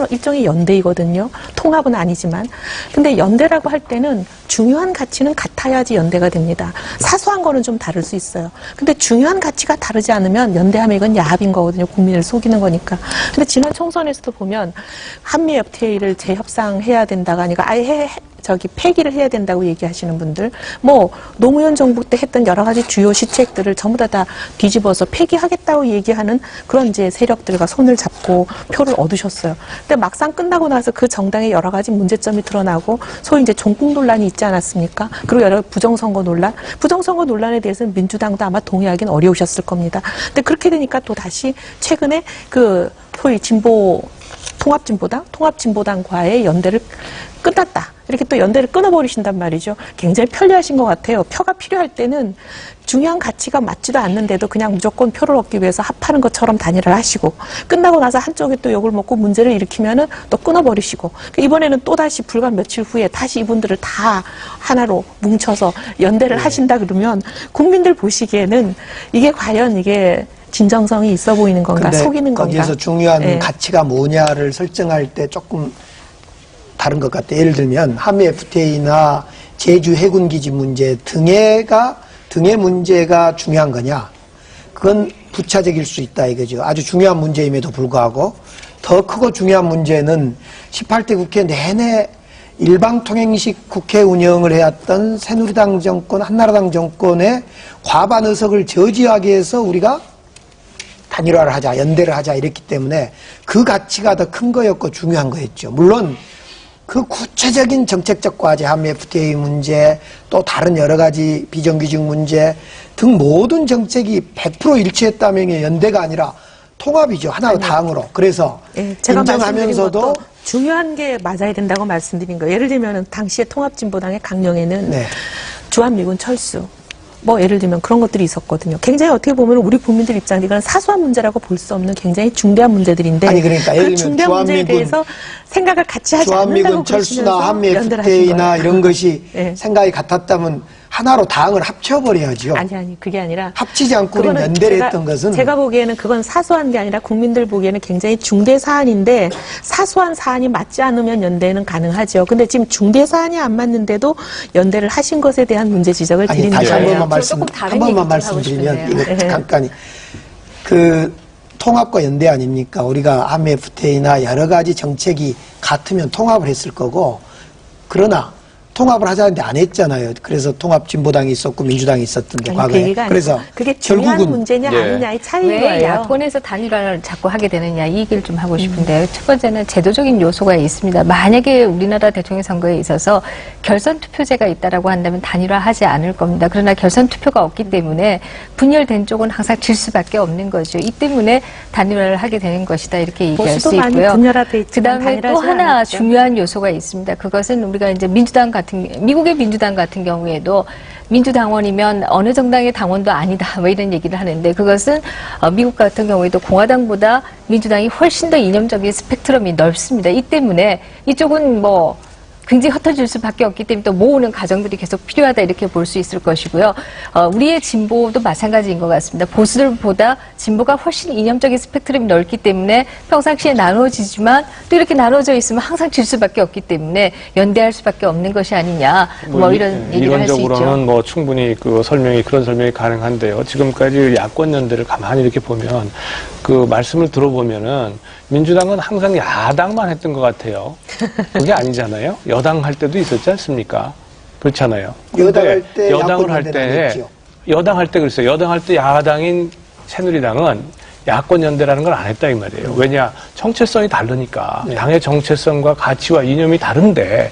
일종의 연대이거든요. 통합은 아니지만. 근데 연대라고 할 때는 중요한 가치는 같아야지 연대가 됩니다. 사소한 거는 좀 다를 수 있어요. 근데 중요한 가치가 다르지 않으면 연대하면 이건 야합인 거거든요. 국민을 속이는 거니까. 근데 지난 총선에서도 보면 한미 FTA를 재협상해야 된다가 아니라 아예 폐기를 해야 된다고 얘기하시는 분들, 뭐 노무현 정부 때 했던 여러 가지 주요 시책들을 전부 다 뒤집어서 폐기하겠다고 얘기하는 그런 이제 세력들과 손을 잡고 표를 얻으셨어요. 근데 막상 끝나고 나서 그 정당의 여러 가지 문제점이 드러나고 소위 이제 종국 논란이 있지 않았습니까? 그리고 여러 부정선거 논란에 대해서는 민주당도 아마 동의하기는 어려우셨을 겁니다. 근데 그렇게 되니까 또 다시 최근에 그 소위 통합진보당과의 연대를 끝났다. 이렇게 또 연대를 끊어버리신단 말이죠. 굉장히 편리하신 것 같아요. 표가 필요할 때는 중요한 가치가 맞지도 않는데도 그냥 무조건 표를 얻기 위해서 합하는 것처럼 단일화를 하시고 끝나고 나서 한쪽에 또 욕을 먹고 문제를 일으키면은 또 끊어버리시고 이번에는 또 다시 불과 며칠 후에 다시 이분들을 다 하나로 뭉쳐서 연대를 하신다 그러면 국민들 보시기에는 이게 과연 이게 진정성이 있어 보이는 건가 속이는 건가. 거기에서 중요한 가치가 뭐냐를 설정할 때 조금 다른 것 같아요. 예를 들면 한미 FTA나 제주 해군기지 문제 등의 문제가 중요한 거냐. 그건 부차적일 수 있다 이거죠. 아주 중요한 문제임에도 불구하고 더 크고 중요한 문제는 18대 국회 내내 일방통행식 국회 운영을 해왔던 새누리당 정권, 한나라당 정권의 과반 의석을 저지하기 위해서 우리가 단일화를 하자, 연대를 하자 이랬기 때문에 그 가치가 더 큰 거였고 중요한 거였죠. 물론 그 구체적인 정책적 과제, 한미 FTA 문제, 또 다른 여러 가지 비정규직 문제 등 모든 정책이 100% 일치했다면 연대가 아니라 통합이죠. 하나의 당으로. 그래서 제가 인정하면서도 중요한 게 맞아야 된다고 말씀드린 거예요. 예를 들면 당시에 통합진보당의 강령에는 주한미군 철수, 뭐 예를 들면 그런 것들이 있었거든요. 굉장히 어떻게 보면 우리 국민들 입장에 이건 사소한 문제라고 볼 수 없는 굉장히 중대한 문제들인데 아니 그러니까 그 중대한 문제에 대해서 생각을 같이 하지 않는다고 주한미군 철수나 한미 FTA나 이런 것이 생각이 같았다면 하나로 당을 합쳐버려야죠. 아니 그게 아니라 합치지 않고 우리는 연대를 했던 것은 제가 보기에는 그건 사소한 게 아니라 국민들 보기에는 굉장히 중대 사안인데 사소한 사안이 맞지 않으면 연대는 가능하죠. 근데 지금 중대 사안이 안 맞는데도 연대를 하신 것에 대한 문제 지적을 드리는 다시 거예요. 한 번만 말씀드리면 이거 잠깐이 그 통합과 연대 아닙니까? 우리가 한미 FTA나 여러 가지 정책이 같으면 통합을 했을 거고 그러나 통합을 하자는데 안 했잖아요. 그래서 통합진보당이 있었고 민주당이 있었던데 과거에. 그래서 그게 중요한 결국은 문제냐 아니냐의 차이인 왜 거예요. 야권에서 단일화를 자꾸 하게 되느냐 이 얘기를 좀 하고 싶은데요. 첫 번째는 제도적인 요소가 있습니다. 만약에 우리나라 대통령 선거에 있어서 결선 투표제가 있다라고 한다면 단일화하지 않을 겁니다. 그러나 결선 투표가 없기 때문에 분열된 쪽은 항상 질 수밖에 없는 거죠. 이 때문에 단일화를 하게 되는 것이다 이렇게 얘기할 수 있고요. 그다음에 또 하나 않았죠. 중요한 요소가 있습니다. 그것은 우리가 이제 미국의 민주당 같은 경우에도 민주당원이면 어느 정당의 당원도 아니다 뭐 이런 얘기를 하는데 그것은 미국 같은 경우에도 공화당보다 민주당이 훨씬 더 이념적인 스펙트럼이 넓습니다. 이 때문에 이쪽은 뭐 굉장히 흩어질 수밖에 없기 때문에 또 모으는 과정들이 계속 필요하다 이렇게 볼 수 있을 것이고요. 우리의 진보도 마찬가지인 것 같습니다. 보수들보다 진보가 훨씬 이념적인 스펙트럼이 넓기 때문에 평상시에 나눠지지만 또 이렇게 나눠져 있으면 항상 질 수밖에 없기 때문에 연대할 수밖에 없는 것이 아니냐 뭐 이런 얘기를 할 수 있죠. 이론적으로는 뭐 충분히 그런 설명이 가능한데요. 지금까지 야권 연대를 가만히 이렇게 보면 그 말씀을 들어보면은 민주당은 항상 야당만 했던 것 같아요. 그게 아니잖아요. 여당 할 때도 있었지 않습니까? 그렇잖아요. 여당을 할 때 그랬어요. 여당 할 때 야당인 새누리당은 야권 연대라는 걸 안 했다 이 말이에요. 왜냐? 정체성이 다르니까. 당의 정체성과 가치와 이념이 다른데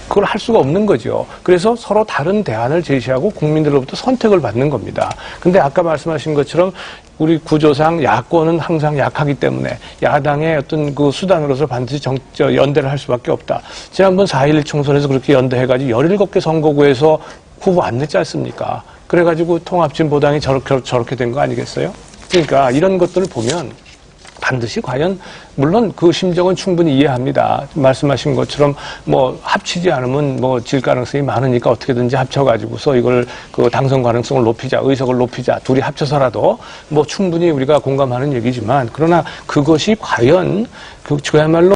그걸 할 수가 없는 거죠. 그래서 서로 다른 대안을 제시하고 국민들로부터 선택을 받는 겁니다. 근데 아까 말씀하신 것처럼 우리 구조상 야권은 항상 약하기 때문에 야당의 어떤 그 수단으로서 반드시 연대를 할 수밖에 없다. 지난번 4.11 총선에서 그렇게 연대해가지고 17개 선거구에서 후보 안 냈지 않습니까? 그래가지고 통합진보당이 저렇게 된 거 아니겠어요? 그러니까 이런 것들을 보면 반드시 과연 물론 그 심정은 충분히 이해합니다. 말씀하신 것처럼 뭐 합치지 않으면 뭐 질 가능성이 많으니까 어떻게든지 합쳐가지고서 이걸 그 당선 가능성을 높이자, 의석을 높이자, 둘이 합쳐서라도 뭐 충분히 우리가 공감하는 얘기지만 그러나 그것이 과연 그야말로